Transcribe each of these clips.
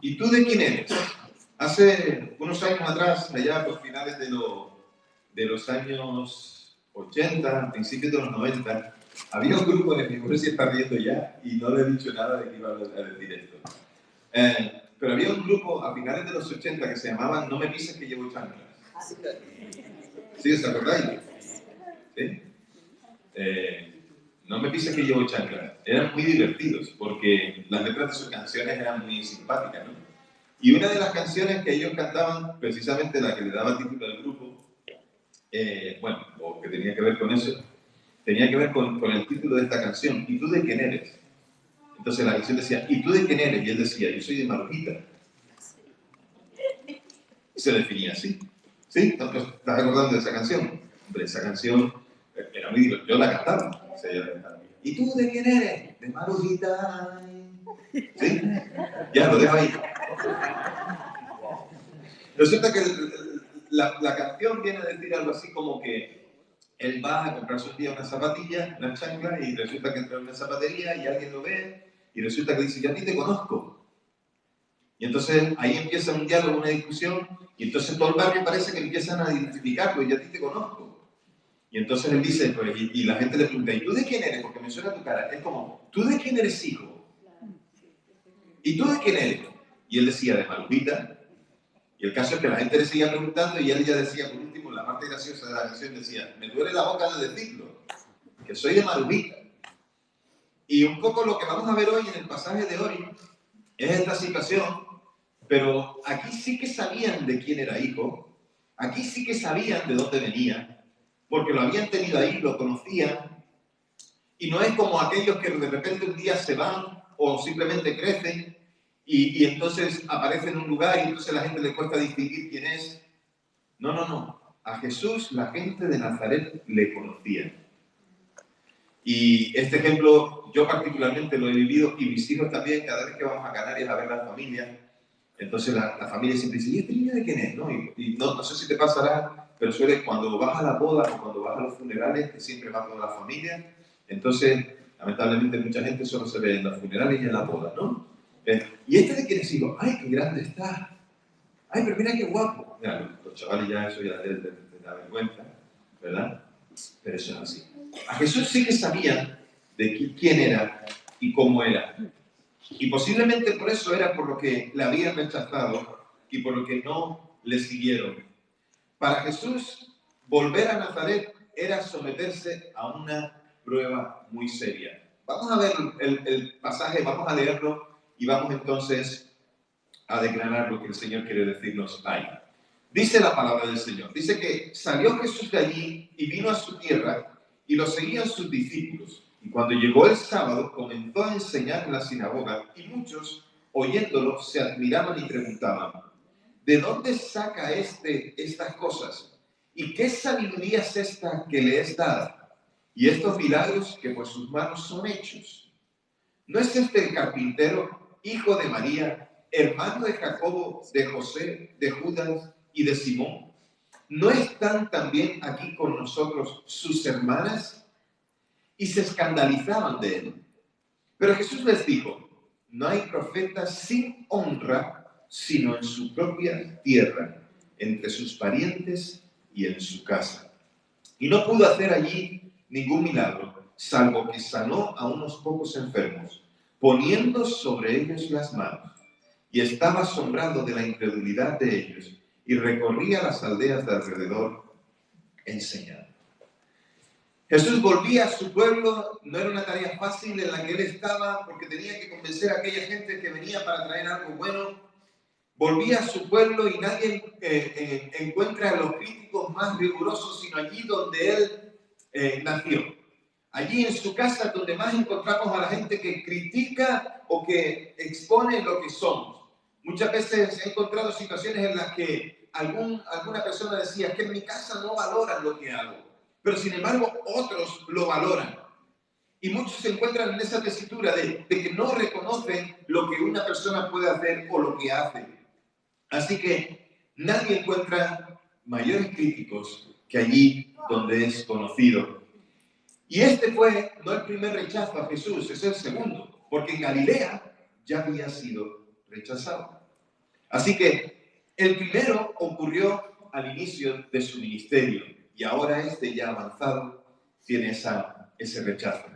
¿y tú de quién eres? Hace unos años atrás, allá por finales de los años 80, principios de los 90, había un grupo de mi mujer se está riendo ya y no le he dicho nada de que iba a decir esto. Pero había un grupo a finales de los 80 que se llamaba No me pises que llevo chanclas. ¿Sí? ¿Os acordáis? ¿Sí? No me pises que llevo chanclas. Eran muy divertidos porque las letras de sus canciones eran muy simpáticas, ¿no? Y una de las canciones que ellos cantaban, precisamente la que le daba título al grupo, bueno, o que tenía que ver con eso, tenía que ver con el título de esta canción. ¿Y tú de quién eres? Entonces la canción decía, ¿y tú de quién eres? Y él decía, yo soy de Marujita. Y se definía así. ¿Sí? ¿Estás acordando de esa canción? Hombre, esa canción era muy divertida. Yo la cantaba. O sea, yo la cantaba. ¿Y tú de quién eres? De Marujita. ¿Sí? Ya, lo dejo ahí. Resulta que la canción viene a decir algo así como que él va a comprarse un día una zapatilla, una chancla, y resulta que entra en una zapatería y alguien lo ve, y resulta que dice, yo a ti te conozco. Y entonces ahí empieza un diálogo, una discusión, y entonces todo el barrio parece que empiezan a identificarlo, y yo a ti te conozco. Y entonces él dice, pues, y la gente le pregunta, ¿y tú de quién eres? Porque me suena tu cara. Es como, ¿tú de quién eres hijo? ¿Y tú de quién eres? Y él decía, de Marujita. Y el caso es que la gente le seguía preguntando y él ya decía, por último, en la parte graciosa de la canción decía, me duele la boca de decirlo, que soy de Marujita. Y un poco lo que vamos a ver hoy en el pasaje de hoy es esta situación, pero aquí sí que sabían de quién era hijo, aquí sí que sabían de dónde venía, porque lo habían tenido ahí, lo conocían, y no es como aquellos que de repente un día se van o simplemente crecen y entonces aparecen en un lugar y entonces a la gente le cuesta distinguir quién es. No, no, no. A Jesús la gente de Nazaret le conocía. Y este ejemplo yo particularmente lo he vivido y mis hijos también, cada vez que vamos a Canarias a ver la familia, entonces la familia siempre dice, ¿y este niño de quién es? ¿No? Y no sé si te pasará, pero suele cuando vas a la boda o cuando vas a los funerales, que siempre va toda la familia, entonces lamentablemente mucha gente solo se ve en los funerales y en la boda, ¿no? ¿Y este de quién es hijo? ¡Ay, qué grande está! ¡Ay, pero mira qué guapo! Mira, los chavales ya eso ya les da vergüenza, ¿verdad? Pero eso es así. A Jesús sí que sabían de quién era y cómo era. Y posiblemente por eso era por lo que le habían rechazado y por lo que no le siguieron. Para Jesús, volver a Nazaret era someterse a una prueba muy seria. Vamos a ver el pasaje, vamos a leerlo y vamos entonces a declarar lo que el Señor quiere decirnos ahí. Dice la palabra del Señor. Dice que salió Jesús de allí y vino a su tierra y lo seguían sus discípulos. Y cuando llegó el sábado, comenzó a enseñar en la sinagoga y muchos, oyéndolo, se admiraban y preguntaban, ¿de dónde saca estas cosas? ¿Y qué sabiduría es esta que le es dada? Y estos milagros que por sus manos son hechos. ¿No es este el carpintero, hijo de María, hermano de Jacobo, de José, de Judas y de Simón? ¿No están también aquí con nosotros sus hermanas? Y se escandalizaban de él. Pero Jesús les dijo, no hay profeta sin honra, sino en su propia tierra, entre sus parientes y en su casa. Y no pudo hacer allí ningún milagro, salvo que sanó a unos pocos enfermos, poniendo sobre ellos las manos. Y estaba asombrado de la incredulidad de ellos, y recorría las aldeas de alrededor enseñando. Jesús volvía a su pueblo, no era una tarea fácil en la que él estaba, porque tenía que convencer a aquella gente que venía para traer algo bueno. Volvía a su pueblo y nadie encuentra a los críticos más rigurosos, sino allí donde él nació. Allí en su casa donde más encontramos a la gente que critica o que expone lo que somos. Muchas veces he encontrado situaciones en las que alguna persona decía que en mi casa no valoran lo que hago, pero sin embargo otros lo valoran. Y muchos se encuentran en esa tesitura de que no reconocen lo que una persona puede hacer o lo que hace. Así que nadie encuentra mayores críticos que allí donde es conocido. Y este fue no el primer rechazo a Jesús, es el segundo, porque en Galilea ya había sido rechazado. Así que el primero ocurrió al inicio de su ministerio y ahora este ya avanzado tiene ese rechazo.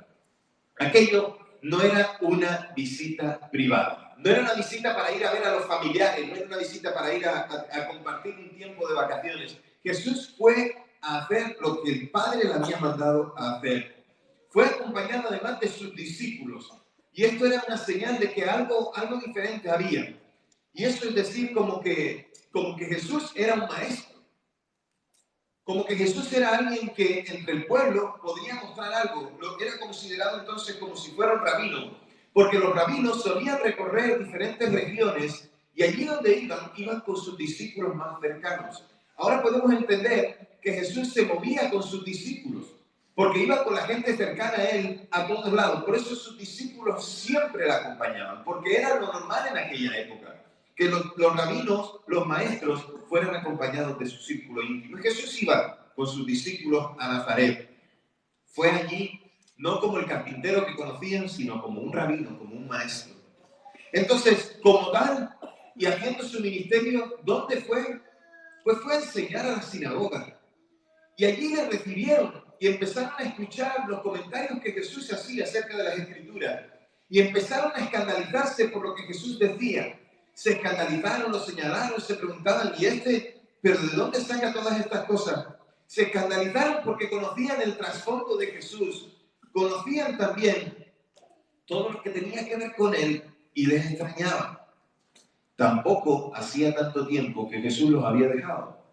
Aquello no era una visita privada, no era una visita para ir a ver a los familiares, no era una visita para ir a compartir un tiempo de vacaciones. Jesús fue a hacer lo que el Padre le había mandado a hacer. Fue acompañado además de sus discípulos. Y esto era una señal de que algo diferente había. Y eso es decir, como que Jesús era un maestro. Como que Jesús era alguien que entre el pueblo podía mostrar algo. Era considerado entonces como si fuera un rabino. Porque los rabinos solían recorrer diferentes regiones y allí donde iban con sus discípulos más cercanos. Ahora podemos entender que Jesús se movía con sus discípulos. Porque iba con la gente cercana a él a todos lados. Por eso sus discípulos siempre la acompañaban. Porque era lo normal en aquella época. Que los rabinos, los maestros, fueran acompañados de su círculo íntimo. Y Jesús iba con sus discípulos a Nazaret. Fue allí no como el carpintero que conocían, sino como un rabino, como un maestro. Entonces, como tal, y haciendo su ministerio, ¿dónde fue? Pues fue a enseñar a la sinagoga. Y allí le recibieron y empezaron a escuchar los comentarios que Jesús hacía acerca de las Escrituras. Y empezaron a escandalizarse por lo que Jesús decía. Se escandalizaron, lo señalaron, se preguntaban, ¿pero de dónde saca todas estas cosas? Se escandalizaron porque conocían el trasfondo de Jesús, conocían también todo lo que tenía que ver con él y les extrañaba. Tampoco hacía tanto tiempo que Jesús los había dejado.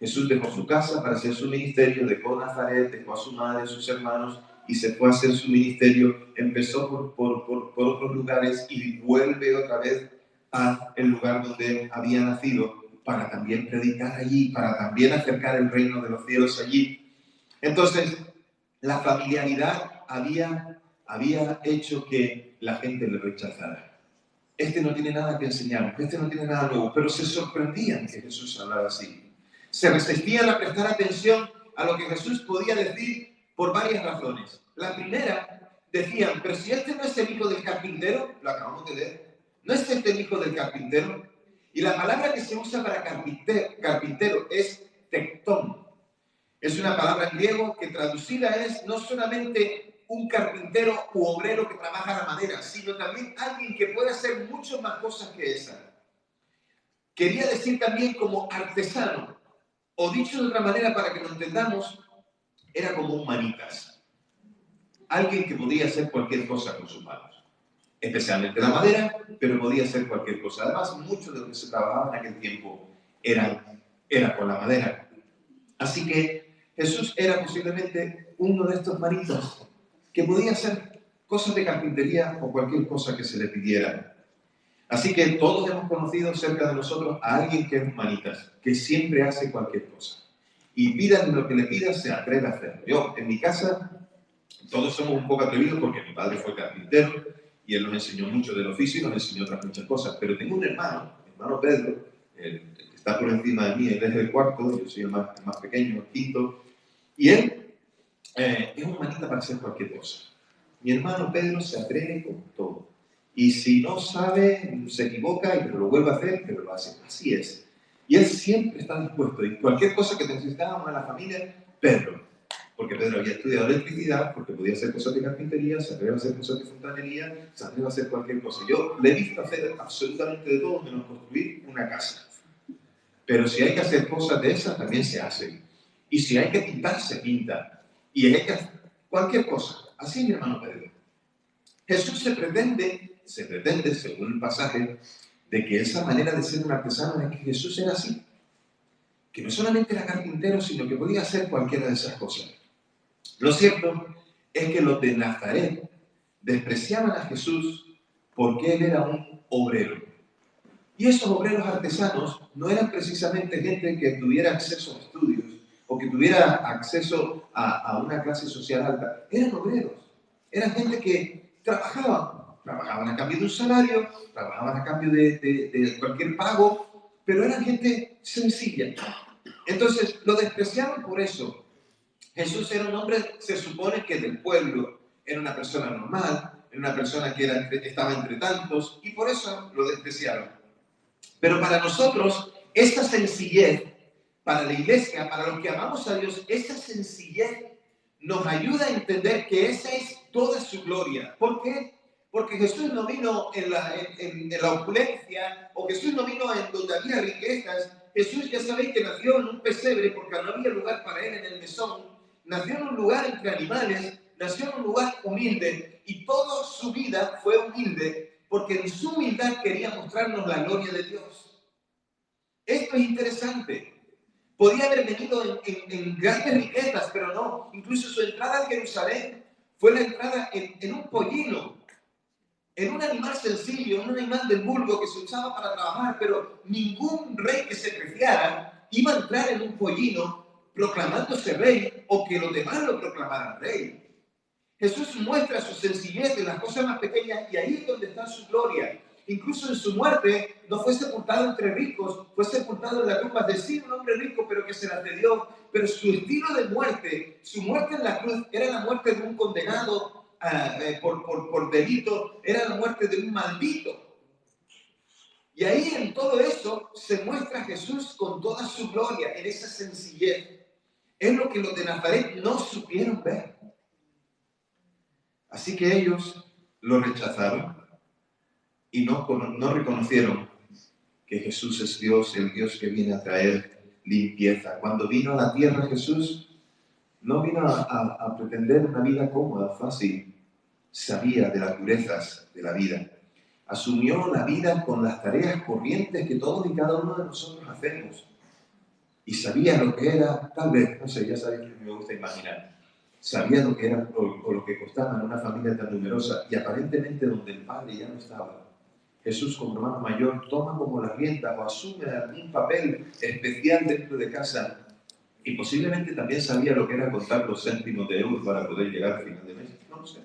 Jesús dejó su casa para hacer su ministerio, dejó Nazaret, dejó a su madre, a sus hermanos, y se fue a hacer su ministerio. Empezó por otros lugares y vuelve otra vez al lugar donde había nacido para también predicar allí, para también acercar el reino de los cielos allí. Entonces, la familiaridad había hecho que la gente le rechazara. Este no tiene nada que enseñar, este no tiene nada nuevo, pero se sorprendían que Jesús hablara así. Se resistían a prestar atención a lo que Jesús podía decir por varias razones. La primera, decían, pero si este no es el hijo del carpintero, lo acabamos de leer, ¿no es este el hijo del carpintero? Y la palabra que se usa para carpintero es tectón. Es una palabra en griego que traducida es no solamente un carpintero u obrero que trabaja la madera, sino también alguien que puede hacer muchas más cosas que esa. Quería decir también como artesano, o dicho de otra manera para que lo entendamos, era como un manitas. Alguien que podía hacer cualquier cosa con sus manos. Especialmente la madera, pero podía hacer cualquier cosa. Además, mucho de lo que se trabajaba en aquel tiempo era con la madera. Así que Jesús era posiblemente uno de estos manitas que podía hacer cosas de carpintería o cualquier cosa que se le pidiera. Así que todos hemos conocido cerca de nosotros a alguien que es manitas, que siempre hace cualquier cosa. Y pídale lo que le pidas, se atreve a hacerlo. Yo, en mi casa, todos somos un poco atrevidos porque mi padre fue carpintero y él nos enseñó mucho del oficio y nos enseñó otras muchas cosas. Pero tengo un hermano, mi hermano Pedro, el que está por encima de mí, él es el cuarto, yo soy el más pequeño, el quinto, y él es un manita para hacer cualquier cosa. Mi hermano Pedro se atreve con todo. Y si no sabe, se equivoca y lo vuelve a hacer, pero lo hace. Así es. Y él siempre está dispuesto. Y cualquier cosa que necesitábamos en la familia, Pedro. Porque Pedro había estudiado electricidad, porque podía hacer cosas de carpintería, se atreve a hacer cosas de fontanería, se atreve a hacer cualquier cosa. Yo le he visto hacer absolutamente de todo, menos construir una casa. Pero si hay que hacer cosas de esas, también se hacen. Y si hay que pintar, se pinta. Y hay que hacer cualquier cosa. Así mi hermano Pedro. Jesús se pretende, según el pasaje, de que esa manera de ser un artesano es que Jesús era así. Que no solamente era carpintero, sino que podía hacer cualquiera de esas cosas. Lo cierto es que los de Nazaret despreciaban a Jesús porque él era un obrero. Y esos obreros artesanos no eran precisamente gente que tuviera acceso a estudios o que tuviera acceso a una clase social alta. Eran obreros. Eran gente que trabajaban a cambio de un salario, trabajaban a cambio de cualquier pago, pero eran gente sencilla. Entonces, lo despreciaban por eso. Jesús era un hombre, se supone que del pueblo, era una persona normal, era una persona que estaba entre tantos, y por eso lo despreciaron. Pero para nosotros, esa sencillez, para la iglesia, para los que amamos a Dios, esa sencillez nos ayuda a entender que esa es toda su gloria. ¿Por qué? Porque Jesús no vino en la opulencia, o Jesús no vino en donde había riquezas. Jesús, ya sabéis que nació en un pesebre porque no había lugar para él en el mesón. Nació en un lugar entre animales, nació en un lugar humilde, y toda su vida fue humilde, porque en su humildad quería mostrarnos la gloria de Dios. Esto es interesante. Podía haber venido en grandes riquezas, pero no. Incluso su entrada a Jerusalén fue la entrada en un pollino, en un animal sencillo, en un animal del vulgo que se usaba para trabajar, pero ningún rey que se preciara iba a entrar en un pollino proclamándose rey o que los demás lo proclamaran rey. Jesús muestra su sencillez en las cosas más pequeñas y ahí es donde está su gloria. Incluso en su muerte no fue sepultado entre ricos, fue sepultado en la tumba de sí, un hombre rico, pero que se la cedió. Pero su estilo de muerte, su muerte en la cruz, era la muerte de un condenado por delito, era la muerte de un maldito. Y ahí en todo eso se muestra Jesús con toda su gloria, en esa sencillez. Es lo que los de Nazaret no supieron ver. Así que ellos lo rechazaron y no reconocieron que Jesús es Dios, el Dios que viene a traer limpieza. Cuando vino a la tierra Jesús, no vino a pretender una vida cómoda, fácil. Sabía de las durezas de la vida. Asumió la vida con las tareas corrientes que todos y cada uno de nosotros hacemos. Y sabía lo que era, tal vez, no sé, ya sabéis que me gusta imaginar. Sabía lo que era o lo que costaba en una familia tan numerosa y aparentemente donde el padre ya no estaba. Jesús, como hermano mayor, toma como la rienda o asume un papel especial dentro de casa y posiblemente también sabía lo que era contar los céntimos de euros para poder llegar al final de mes. No lo sé.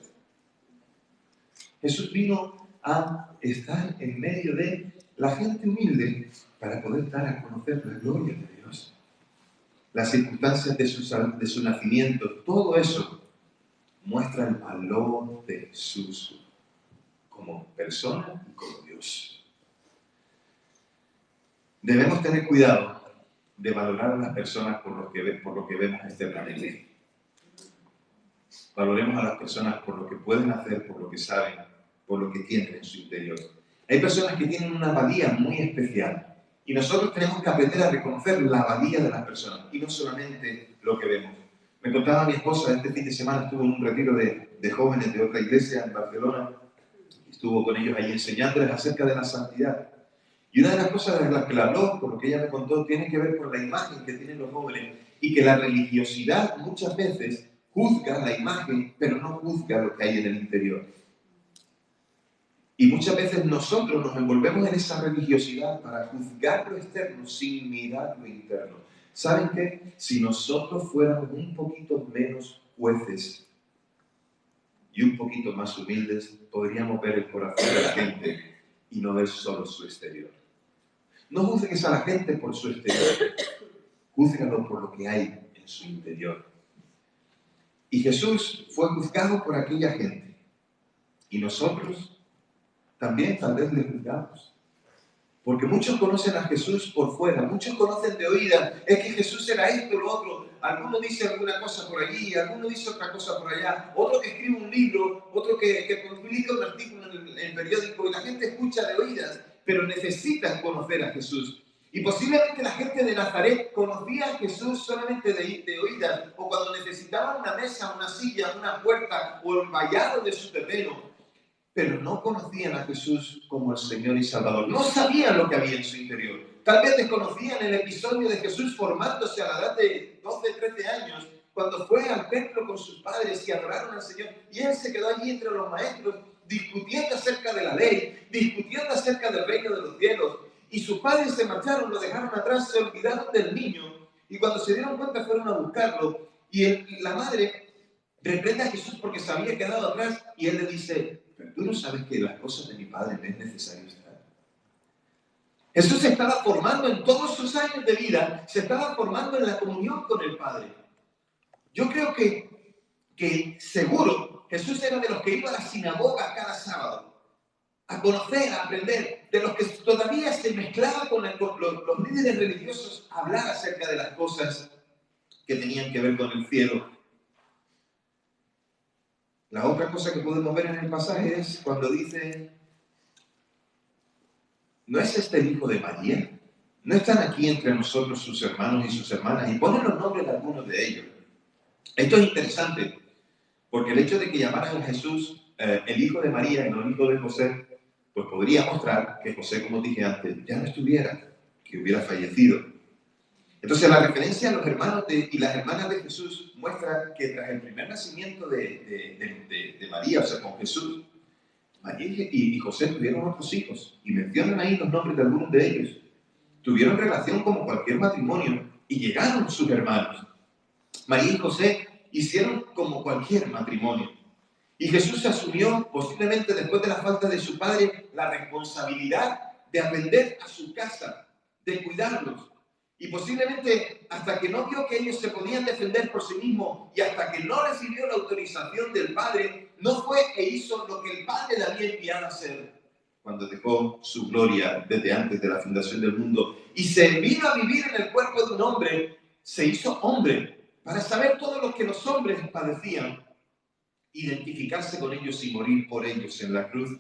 Jesús vino a estar en medio de la gente humilde para poder dar a conocer la gloria de Dios. Las circunstancias de su nacimiento, todo eso muestra el valor de Jesús como persona y como Dios. Debemos tener cuidado de valorar a las personas por lo que vemos externamente. Valoremos a las personas por lo que pueden hacer, por lo que saben, por lo que tienen en su interior. Hay personas que tienen una valía muy especial y nosotros tenemos que aprender a reconocer la valía de las personas y no solamente lo que vemos. Me contaba mi esposa, este fin de semana estuvo en un retiro de jóvenes de otra iglesia en Barcelona, estuvo con ellos ahí enseñándoles acerca de la santidad. Y una de las cosas de las que le habló, por lo que ella me contó, tiene que ver con la imagen que tienen los jóvenes y que la religiosidad muchas veces juzga la imagen, pero no juzga lo que hay en el interior. Y muchas veces nosotros nos envolvemos en esa religiosidad para juzgar lo externo sin mirar lo interno. ¿Saben qué? Si nosotros fuéramos un poquito menos jueces y un poquito más humildes, podríamos ver el corazón de la gente y no ver solo su exterior. No juzgues a la gente por su exterior, júzgalo por lo que hay en su interior. Y Jesús fue juzgado por aquella gente. Y nosotros también tal vez le juzgamos. Porque muchos conocen a Jesús por fuera, muchos conocen de oídas, es que Jesús era esto o lo otro. Alguno dice alguna cosa por allí, alguno dice otra cosa por allá, otro que escribe un libro, otro que publica un artículo en el periódico y la gente escucha de oídas, pero necesitan conocer a Jesús. Y posiblemente la gente de Nazaret conocía a Jesús solamente de oídas, o cuando necesitaban una mesa, una silla, una puerta o el vallado de su terreno, pero no conocían a Jesús como el Señor y Salvador. No sabían lo que había en su interior. Tal vez desconocían el episodio de Jesús formándose a la edad de 12, 13 años, cuando fue al templo con sus padres y adoraron al Señor. Y él se quedó allí entre los maestros, discutiendo acerca de la ley, discutiendo acerca del reino de los cielos. Y sus padres se marcharon, lo dejaron atrás, se olvidaron del niño. Y cuando se dieron cuenta fueron a buscarlo. Y la madre reprende a Jesús porque se había quedado atrás. Y él le dice: pero tú no sabes que las cosas de mi padre me es necesario estar. Jesús se estaba formando en todos sus años de vida, se estaba formando en la comunión con el Padre. Yo creo que seguro Jesús era de los que iba a la sinagoga cada sábado. a conocer, a aprender, de los que todavía se mezclaba con los líderes religiosos, a hablar acerca de las cosas que tenían que ver con el cielo. La otra cosa que podemos ver en el pasaje es cuando dice, ¿no es este el hijo de María? ¿No están aquí entre nosotros sus hermanos y sus hermanas? Y ponen los nombres de algunos de ellos. Esto es interesante, porque el hecho de que llamaran a Jesús el hijo de María y no el hijo de José, pues podría mostrar que José, como dije antes, ya no estuviera, que hubiera fallecido. Entonces la referencia a los hermanos y las hermanas de Jesús muestra que tras el primer nacimiento de María, o sea, con Jesús, María y José tuvieron otros hijos, y mencionan ahí los nombres de algunos de ellos. Tuvieron relación como cualquier matrimonio, y llegaron sus hermanos. María y José hicieron como cualquier matrimonio. Y Jesús asumió, posiblemente después de la falta de su padre, la responsabilidad de atender a su casa, de cuidarlos. Y posiblemente hasta que no vio que ellos se podían defender por sí mismos y hasta que no recibió la autorización del Padre, no fue e hizo lo que el Padre le había enviado a hacer cuando dejó su gloria desde antes de la fundación del mundo y se vino a vivir en el cuerpo de un hombre, se hizo hombre para saber todo lo que los hombres padecían, identificarse con ellos y morir por ellos en la cruz.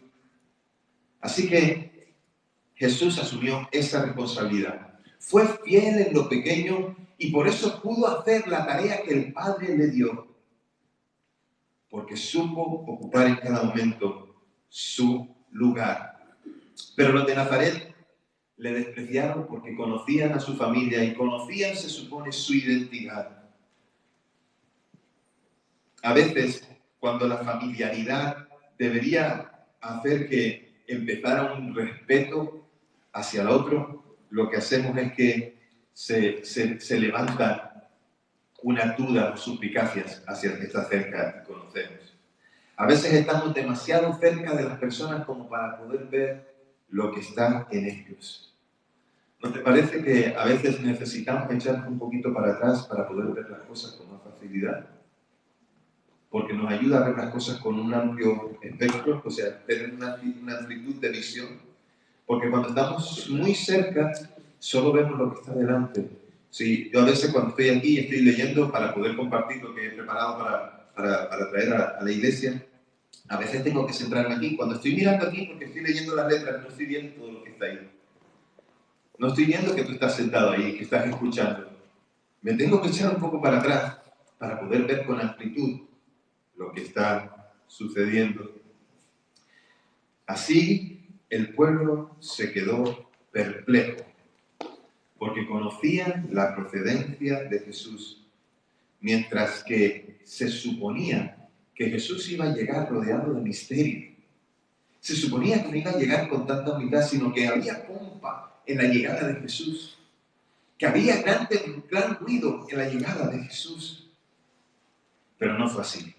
Así que Jesús asumió esa responsabilidad. Fue fiel en lo pequeño y por eso pudo hacer la tarea que el Padre le dio. Porque supo ocupar en cada momento su lugar. Pero los de Nazaret le despreciaron porque conocían a su familia y conocían, se supone, su identidad. A veces, cuando la familiaridad debería hacer que empezara un respeto hacia el otro, lo que hacemos es que se levanta una duda o suspicacias hacia el que está cerca y conocemos. A veces estamos demasiado cerca de las personas como para poder ver lo que está en ellos. ¿No te parece que a veces necesitamos echarnos un poquito para atrás para poder ver las cosas con más facilidad? Porque nos ayuda a ver las cosas con un amplio espectro, o sea, tener una amplitud de visión. Porque cuando estamos muy cerca, solo vemos lo que está delante. Sí, yo a veces cuando estoy aquí y estoy leyendo para poder compartir lo que he preparado para traer a la iglesia, a veces tengo que centrarme aquí. Cuando estoy mirando aquí, porque estoy leyendo las letras, no estoy viendo todo lo que está ahí. No estoy viendo que tú estás sentado ahí, que estás escuchando. Me tengo que echar un poco para atrás para poder ver con amplitud lo que está sucediendo. Así, el pueblo se quedó perplejo, porque conocían la procedencia de Jesús, mientras que se suponía que Jesús iba a llegar rodeado de misterio. Se suponía que no iba a llegar con tanta humildad, sino que había pompa en la llegada de Jesús, que había gran ruido en la llegada de Jesús. Pero no fue así.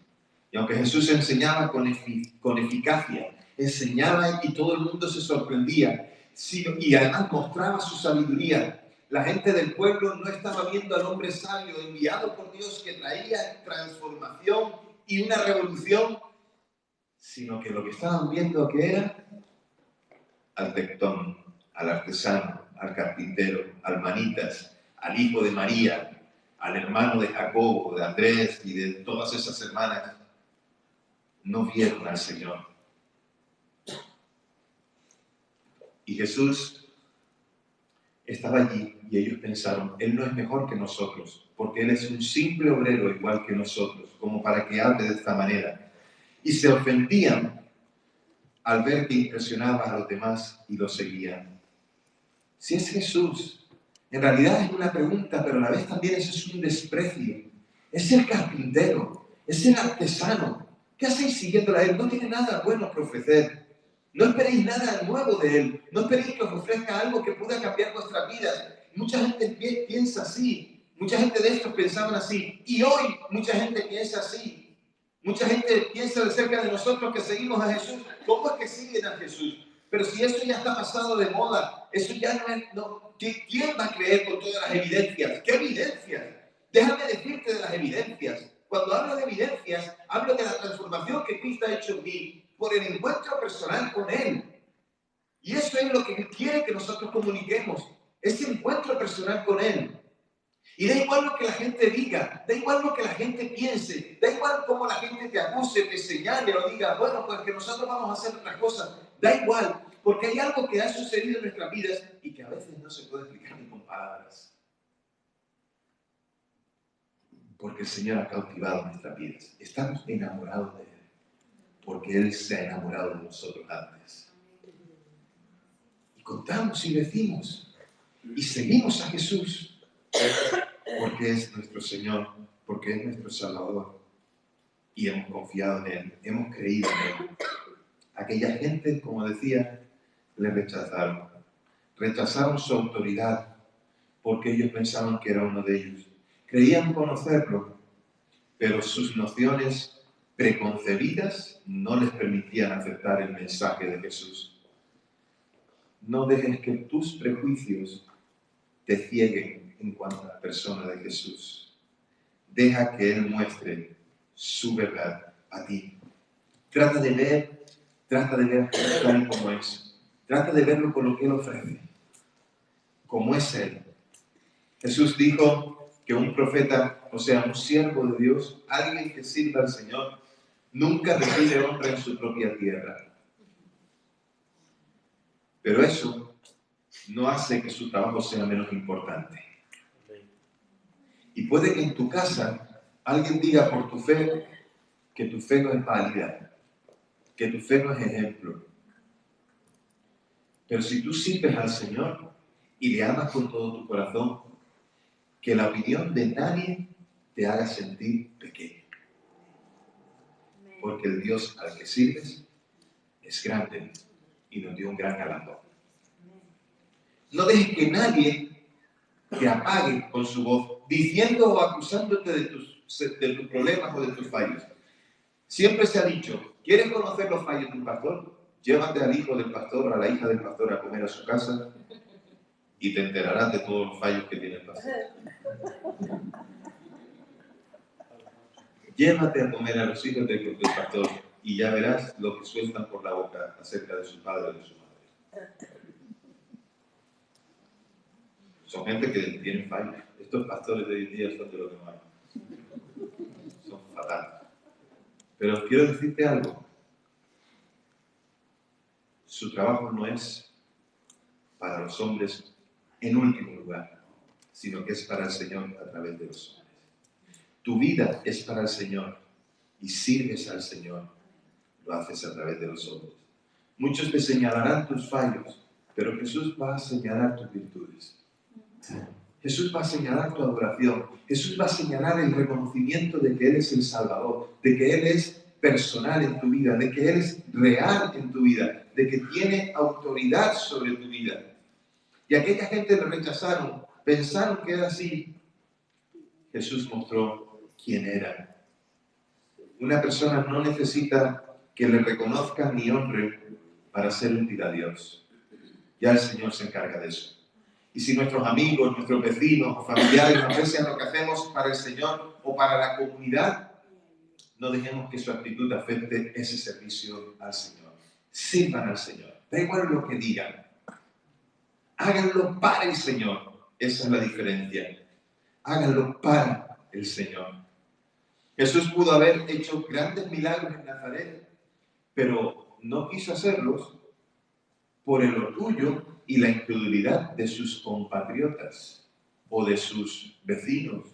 Y aunque Jesús enseñaba con eficacia, enseñaba y todo el mundo se sorprendía, y además mostraba su sabiduría, la gente del pueblo no estaba viendo al hombre sabio enviado por Dios que traía transformación y una revolución, sino que lo que estaban viendo que era al tectón, al artesano, al carpintero, al manitas, al hijo de María, al hermano de Jacobo, de Andrés y de todas esas hermanas. No vieron al Señor. Y Jesús estaba allí y ellos pensaron, Él no es mejor que nosotros, porque Él es un simple obrero igual que nosotros, como para que hable de esta manera. Y se ofendían al ver que impresionaba a los demás y lo seguían. Si es Jesús, en realidad es una pregunta, pero a la vez también eso es un desprecio. Es el carpintero, es el artesano. ¿Qué hacéis siguiéndole a Él? No tiene nada bueno que ofrecer. No esperéis nada nuevo de Él. No esperéis que os ofrezca algo que pueda cambiar vuestras vidas. Mucha gente piensa así. Mucha gente de estos pensaban así. Y hoy mucha gente piensa así. Mucha gente piensa acerca de nosotros que seguimos a Jesús. ¿Cómo es que siguen a Jesús? Pero si eso ya está pasado de moda, eso ya no es... ¿Quién va a creer con todas las evidencias? ¿Qué evidencias? Déjame decirte de las evidencias. Cuando hablo de evidencias, hablo de la transformación que Cristo ha hecho en mí por el encuentro personal con Él. Y eso es lo que Él quiere que nosotros comuniquemos, ese encuentro personal con Él. Y da igual lo que la gente diga, da igual lo que la gente piense, da igual cómo la gente te acuse, te señale o diga, bueno, pues que nosotros vamos a hacer otras cosas. Da igual, porque hay algo que ha sucedido en nuestras vidas y que a veces no se puede explicar ni con palabras. Porque el Señor ha cautivado nuestras vidas. Estamos enamorados de Él, porque Él se ha enamorado de nosotros antes. Y contamos y decimos, y seguimos a Jesús, porque es nuestro Señor, porque es nuestro Salvador. Y hemos confiado en Él, hemos creído en Él. Aquella gente, como decía, le rechazaron. Rechazaron su autoridad, porque ellos pensaban que era uno de ellos. Creían conocerlo, pero sus nociones preconcebidas no les permitían aceptar el mensaje de Jesús. No dejes que tus prejuicios te cieguen en cuanto a la persona de Jesús. Deja que Él muestre su verdad a ti. Trata de ver tal y como es. Trata de verlo con lo que Él ofrece, como es Él. Jesús dijo que un profeta, o sea, un siervo de Dios, alguien que sirva al Señor, nunca recibe honra en su propia tierra. Pero eso no hace que su trabajo sea menos importante. Y puede que en tu casa alguien diga por tu fe que tu fe no es válida, que tu fe no es ejemplo. Pero si tú sirves al Señor y le amas con todo tu corazón, que la opinión de nadie te haga sentir pequeño. Porque el Dios al que sirves es grande y nos dio un gran galardón. No dejes que nadie te apague con su voz, diciendo o acusándote de tus problemas o de tus fallos. Siempre se ha dicho, ¿quieres conocer los fallos de un pastor? Llévate al hijo del pastor o a la hija del pastor a comer a su casa y te enterarás de todos los fallos que tiene el pastor. Llévate a comer a los hijos del pastor y ya verás lo que sueltan por la boca acerca de su padre o de su madre. Son gente que tiene fallos. Estos pastores de hoy en día son de lo que más. Son fatales. Pero quiero decirte algo. Su trabajo no es para los hombres en último lugar, sino que es para el Señor a través de los hombres. Tu vida es para el Señor y sirves al Señor. Lo haces a través de los hombres. Muchos te señalarán tus fallos, pero Jesús va a señalar tus virtudes. Jesús va a señalar tu adoración. Jesús va a señalar el reconocimiento de que Él es el Salvador, de que Él es personal en tu vida, de que Él es real en tu vida, de que tiene autoridad sobre tu vida. Y aquella gente le rechazaron, pensaron que era así. Jesús mostró quién era. Una persona no necesita que le reconozcan ni honren para ser útil a Dios. Ya el Señor se encarga de eso. Y si nuestros amigos, nuestros vecinos o familiares no aprecian lo que hacemos para el Señor o para la comunidad, no dejemos que su actitud afecte ese servicio al Señor. Sirvan al Señor. Da igual lo que digan. Háganlo para el Señor. Esa es la diferencia. Háganlo para el Señor. Jesús pudo haber hecho grandes milagros en Nazaret, pero no quiso hacerlos por el orgullo y la incredulidad de sus compatriotas, o de sus vecinos,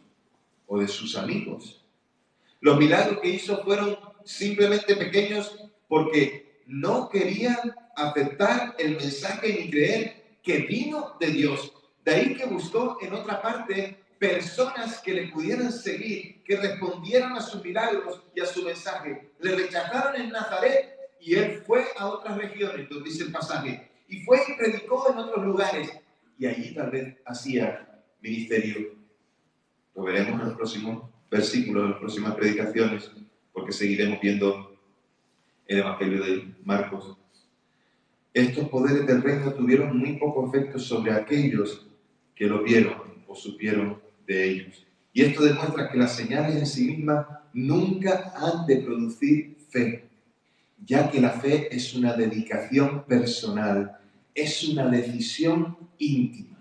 o de sus amigos. Los milagros que hizo fueron simplemente pequeños porque no querían aceptar el mensaje ni creer que vino de Dios. De ahí que buscó en otra parte personas que le pudieran seguir, que respondieran a sus milagros y a su mensaje. Le rechazaron en Nazaret y él fue a otras regiones, donde dice el pasaje, y fue y predicó en otros lugares. Y allí tal vez hacía ministerio. Lo veremos en los próximos versículos, en las próximas predicaciones, porque seguiremos viendo el Evangelio de Marcos. Estos poderes del reino tuvieron muy poco efecto sobre aquellos que lo vieron o supieron de ellos. Y esto demuestra que las señales en sí mismas nunca han de producir fe, ya que la fe es una dedicación personal es una decisión íntima.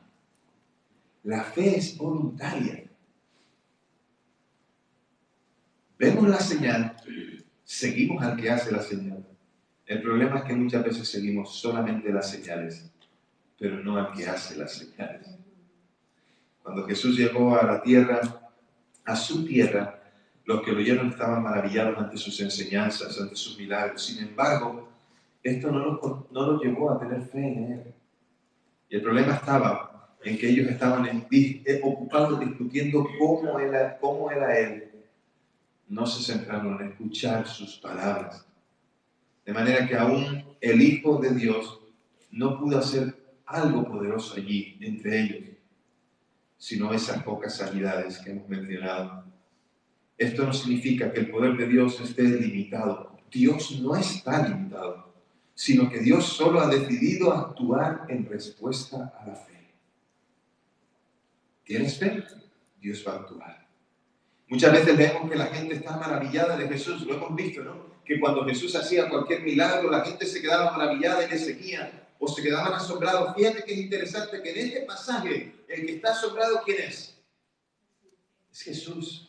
La fe es voluntaria. Vemos la señal, seguimos al que hace la señal. El problema es que muchas veces seguimos solamente las señales, pero no al que hace las señales. Cuando Jesús llegó a la tierra, a su tierra, los que lo oyeron estaban maravillados ante sus enseñanzas, ante sus milagros. Sin embargo, esto no los llevó a tener fe en Él. Y el problema estaba en que ellos estaban ocupados discutiendo cómo era Él. No se centraron en escuchar sus palabras. De manera que aún el Hijo de Dios no pudo hacer algo poderoso allí, entre ellos, sino esas pocas sanidades que hemos mencionado. Esto no significa que el poder de Dios esté limitado. Dios no está limitado, sino que Dios solo ha decidido actuar en respuesta a la fe. ¿Tienes fe? Dios va a actuar. Muchas veces vemos que la gente está maravillada de Jesús, lo hemos visto, ¿no? Que cuando Jesús hacía cualquier milagro, la gente se quedaba maravillada y le seguía, o se quedaban asombrados. Fíjate que es interesante que en este pasaje, el que está asombrado, ¿quién es? Es Jesús.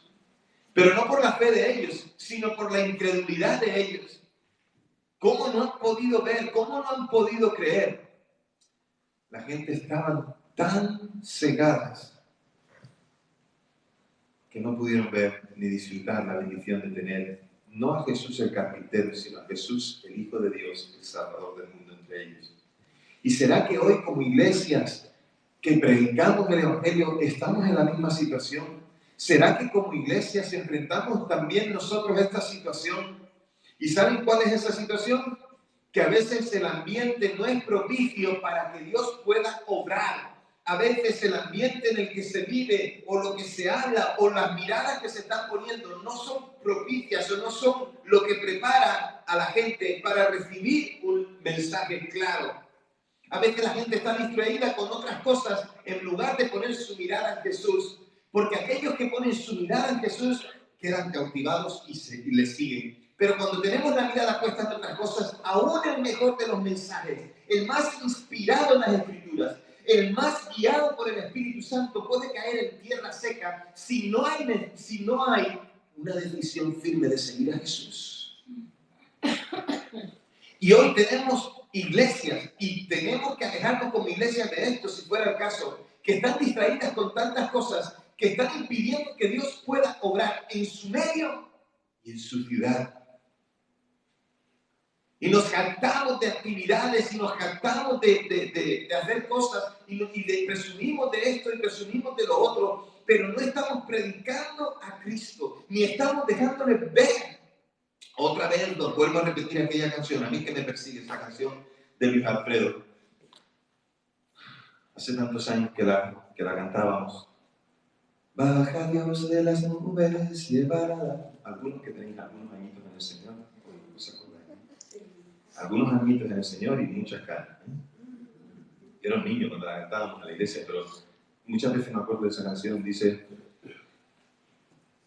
Pero no por la fe de ellos, sino por la incredulidad de ellos. ¿Cómo no han podido ver? ¿Cómo no han podido creer? La gente estaba tan cegadas que no pudieron ver ni disfrutar la bendición de tener no a Jesús el carpintero, sino a Jesús el Hijo de Dios, el Salvador del mundo entre ellos. ¿Y será que hoy como iglesias que predicamos el Evangelio estamos en la misma situación? ¿Será que como iglesias enfrentamos también nosotros esta situación? ¿Y saben cuál es esa situación? Que a veces el ambiente no es propicio para que Dios pueda obrar. A veces el ambiente en el que se vive o lo que se habla o las miradas que se están poniendo no son propicias o no son lo que prepara a la gente para recibir un mensaje claro. A veces la gente está distraída con otras cosas en lugar de poner su mirada en Jesús, porque aquellos que ponen su mirada en Jesús quedan cautivados y le siguen. Pero cuando tenemos la mirada puesta en otras cosas, aún el mejor de los mensajes, el más inspirado en las Escrituras, el más guiado por el Espíritu Santo, puede caer en tierra seca si no hay una decisión firme de seguir a Jesús. Y hoy tenemos iglesias, y tenemos que alejarnos como iglesias de esto, si fuera el caso, que están distraídas con tantas cosas, que están impidiendo que Dios pueda obrar en su medio y en su ciudad. Y nos jactamos de actividades y nos jactamos de hacer cosas y presumimos de esto y presumimos de lo otro, pero no estamos predicando a Cristo, ni estamos dejándole ver. Otra vez nos vuelvo a repetir aquella canción, a mí que me persigue esa canción de Luis Alfredo. Hace tantos años que la cantábamos. Baja Dios de las nubes, llevará. Algunos que tenéis algunos añitos en el Señor, ¿se acuerdan? Algunos añitos en el Señor y muchas caras. Yo era un niño cuando la cantábamos en la iglesia, pero muchas veces me acuerdo de esa canción. Dice,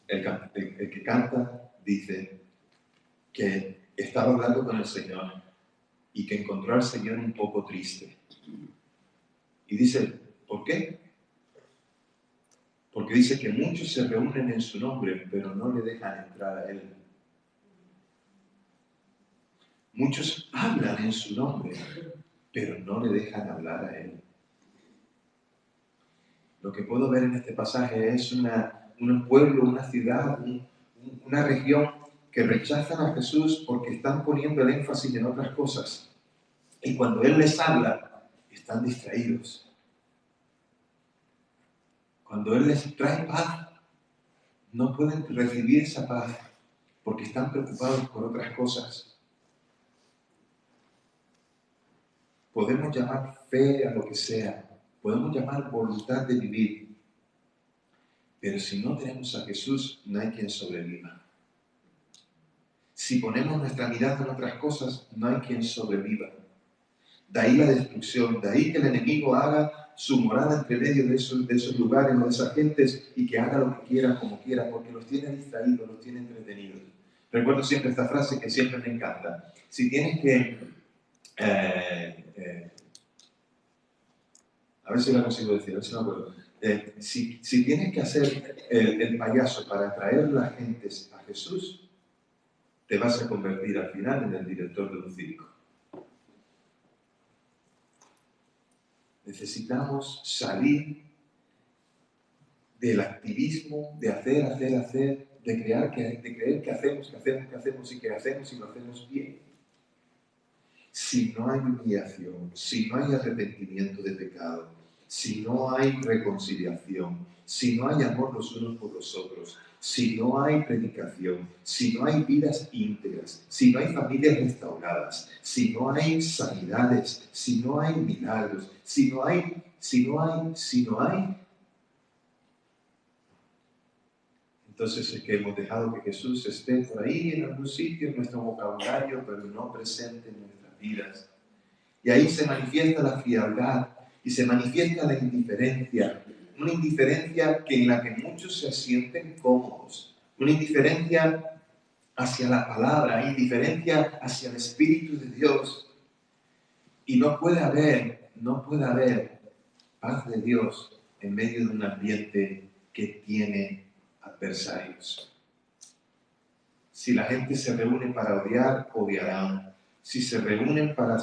el que canta dice que estaba hablando con el Señor y que encontró al Señor un poco triste. Y dice, ¿por qué? Porque dice que muchos se reúnen en su nombre, pero no le dejan entrar a Él. Muchos hablan en su nombre, pero no le dejan hablar a Él. Lo que puedo ver en este pasaje es un pueblo, una ciudad, una región que rechazan a Jesús porque están poniendo el énfasis en otras cosas. Y cuando Él les habla, están distraídos. Cuando Él les trae paz, no pueden recibir esa paz porque están preocupados por otras cosas. Podemos llamar fe a lo que sea, podemos llamar voluntad de vivir, pero si no tenemos a Jesús, no hay quien sobreviva. Si ponemos nuestra mirada en otras cosas, no hay quien sobreviva. De ahí la destrucción, de ahí que el enemigo haga su morada entre medio de esos lugares o de esas gentes y que haga lo que quiera, como quiera, porque los tiene distraídos, los tiene entretenidos. Recuerdo siempre esta frase que siempre me encanta. Si tienes que A ver si la consigo decir, a ver si me acuerdo. Si tienes que hacer el payaso para atraer a la gente a Jesús, te vas a convertir al final en el director de un circo. Necesitamos salir del activismo, de hacer, de creer que hacemos y lo hacemos bien. Si no hay humillación, si no hay arrepentimiento de pecado, si no hay reconciliación, si no hay amor los unos por los otros, si no hay predicación, si no hay vidas íntegras, si no hay familias restauradas, si no hay sanidades, si no hay milagros, si no hay, entonces es que hemos dejado que Jesús esté por ahí en algún sitio en nuestro vocabulario, pero no presente en nuestras vidas. Y ahí se manifiesta la frialdad y se manifiesta la indiferencia. Una indiferencia en la que muchos se sienten cómodos. Una indiferencia hacia la palabra, indiferencia hacia el Espíritu de Dios. Y no puede haber paz de Dios en medio de un ambiente que tiene adversarios. Si la gente se reúne para odiar, odiarán. Si se reúnen para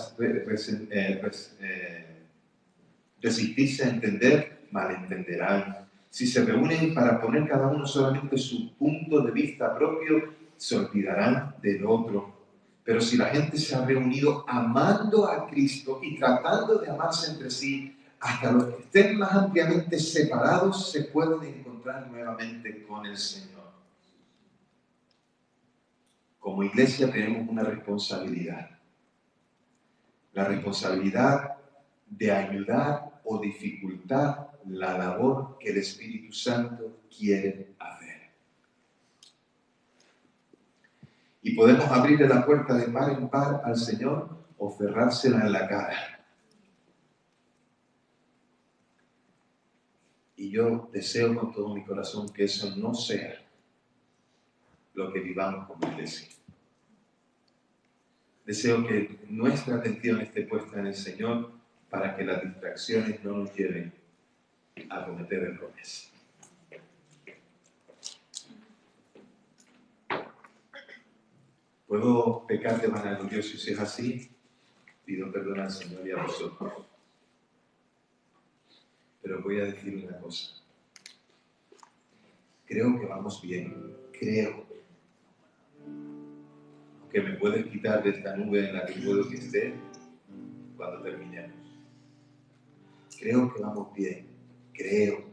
resistirse a entender, malentenderán. Si se reúnen para poner cada uno solamente su punto de vista propio, se olvidarán del otro. Pero si la gente se ha reunido amando a Cristo y tratando de amarse entre sí, hasta los que estén más ampliamente separados se pueden encontrar nuevamente con el Señor. Como iglesia tenemos una responsabilidad. La responsabilidad de ayudar o dificultar la labor que el Espíritu Santo quiere hacer. Y podemos abrirle la puerta de par en par al Señor o cerrársela en la cara. Y yo deseo con todo mi corazón que eso no sea lo que vivamos como iglesia. Deseo que nuestra atención esté puesta en el Señor para que las distracciones no nos lleven a cometer errores. ¿Puedo pecar de vanaglorioso? Si es así, pido perdón al Señor y a vosotros. Pero voy a decir una cosa. Creo que vamos bien. Creo. Que me puedes quitar de esta nube en la que puedo que esté cuando terminemos. Creo que vamos bien. Creo.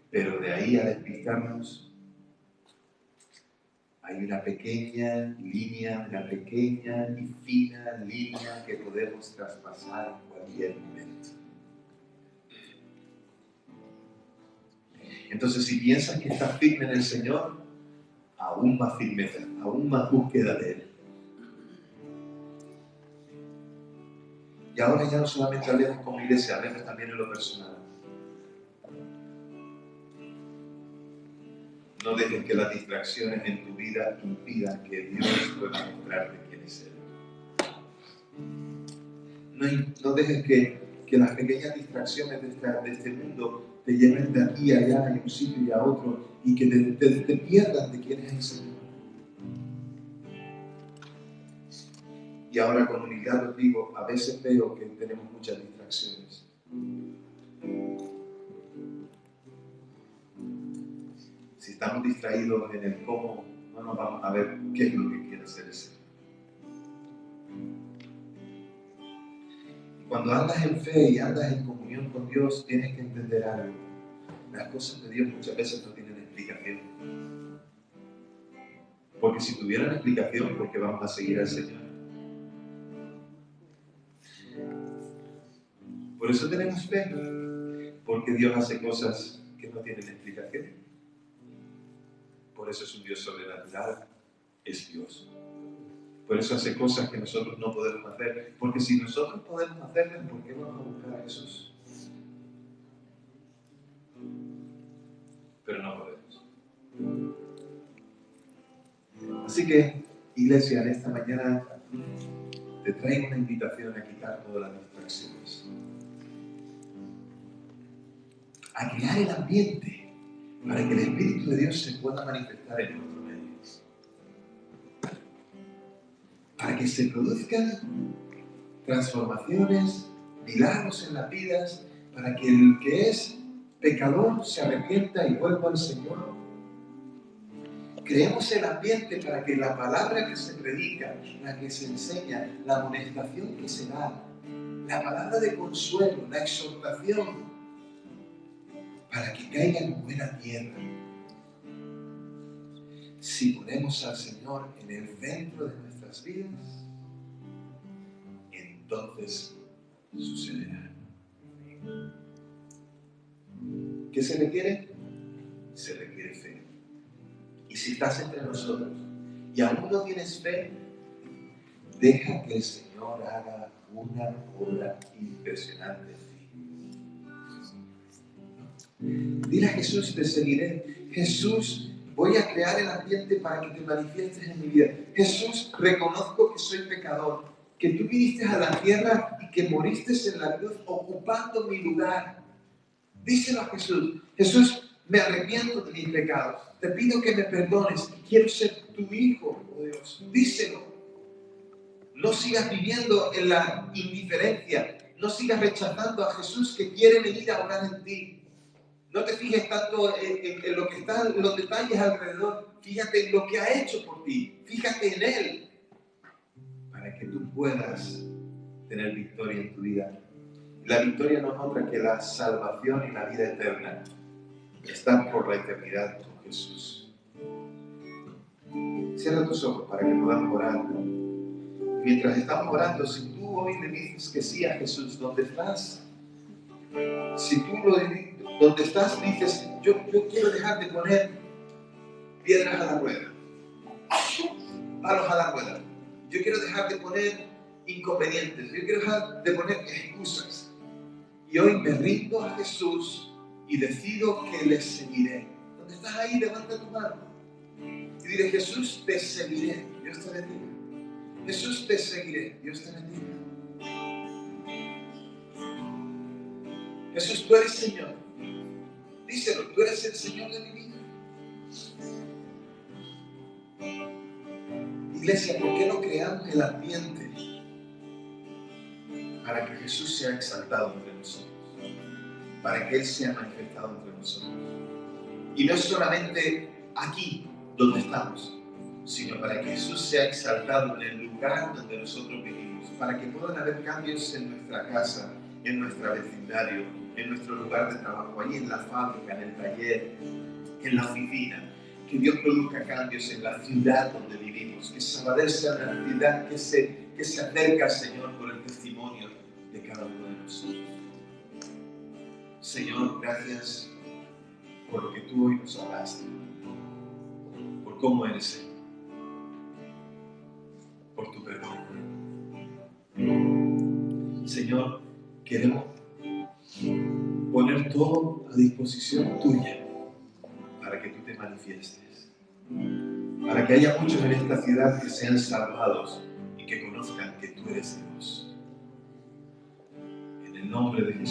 Pero de ahí a despistarnos hay una pequeña línea, una pequeña y fina línea que podemos traspasar en cualquier momento. Entonces, si piensas que estás firme en el Señor, aún más firmeza, aún más búsqueda de Él. Y ahora ya no solamente hablemos como iglesia, hablemos también en lo personal. No dejes que las distracciones en tu vida impidan que Dios pueda mostrarte quién es Él. No dejes que las pequeñas distracciones de este mundo te lleven de aquí a allá, de un sitio y a otro, y que te pierdan de quién es el Señor. Y ahora con humildad os digo, a veces veo que tenemos muchas distracciones. Si estamos distraídos en el cómo, no nos vamos a ver qué es lo que quiere hacer el Señor. Y cuando andas en fe y andas en comunión con Dios, tienes que entender algo. Las cosas de Dios muchas veces no tienen explicación. Porque si tuvieran explicación, ¿por qué vamos a seguir al Señor? Por eso tenemos fe. Porque Dios hace cosas que no tienen explicación. Por eso es un Dios sobrenatural. Es Dios. Por eso hace cosas que nosotros no podemos hacer. Porque si nosotros podemos hacerlas, ¿por qué vamos a buscar a Jesús? Pero no podemos. Así que, iglesia, en esta mañana te traigo una invitación a quitar todas las distracciones, a crear el ambiente para que el Espíritu de Dios se pueda manifestar en nuestro medio, para que se produzcan transformaciones, milagros en las vidas, para que el que es pecador se arrepienta y vuelva al Señor. Creemos el ambiente para que la palabra que se predica, la que se enseña, la amonestación que se da, la palabra de consuelo, la exhortación, para que caiga en buena tierra. Si ponemos al Señor en el centro de nuestras vidas, entonces sucederá. ¿Qué se requiere? Se requiere fe. Y si estás entre nosotros y aún no tienes fe, deja que el Señor haga una obra impresionante en ti. Dile a Jesús, te seguiré. Jesús, voy a crear el ambiente para que te manifiestes en mi vida. Jesús, reconozco que soy pecador, que tú viniste a la tierra y que moriste en la cruz ocupando mi lugar. Díselo a Jesús. Jesús, me arrepiento de mis pecados. Te pido que me perdones. Quiero ser tu hijo, oh Dios. Díselo. No sigas viviendo en la indiferencia. No sigas rechazando a Jesús que quiere venir a orar en ti. No te fijes tanto en lo que está, en los detalles alrededor. Fíjate en lo que ha hecho por ti. Fíjate en Él. Para que tú puedas tener victoria en tu vida. La victoria no es otra que la salvación y la vida eterna. Estar por la eternidad con Jesús. Cierra tus ojos para que podamos orar. Mientras estamos orando, si tú hoy le dices que sí a Jesús, ¿dónde estás? Si tú donde estás dices, yo quiero dejar de poner piedras a la rueda, palos a la rueda. Yo quiero dejar de poner inconvenientes. Yo quiero dejar de poner excusas. Y hoy me rindo a Jesús y decido que le seguiré. ¿Dónde estás ahí? Levanta tu mano. Y dile, Jesús, te seguiré. Dios te bendiga. Jesús, te seguiré. Dios te bendiga. Jesús, tú eres Señor. Díselo, tú eres el Señor de mi vida. Iglesia, ¿por qué no creamos el ambiente para que Jesús sea exaltado entre nosotros? Para que Él sea manifestado entre nosotros. Y no solamente aquí, donde estamos, sino para que Jesús sea exaltado en el lugar donde nosotros vivimos, para que puedan haber cambios en nuestra casa, en nuestro vecindario, en nuestro lugar de trabajo, allí en la fábrica, en el taller, en la oficina. Que Dios produzca cambios en la ciudad donde vivimos, que Sabadell sea una ciudad que se acerca al Señor por el testimonio de cada uno de nosotros. Señor, gracias por lo que tú hoy nos hablaste, por cómo eres, Señor, por tu perdón. Señor, queremos poner todo a disposición tuya para que tú te manifiestes, para que haya muchos en esta ciudad que sean salvados y que conozcan que tú eres Dios. En el nombre de Jesús.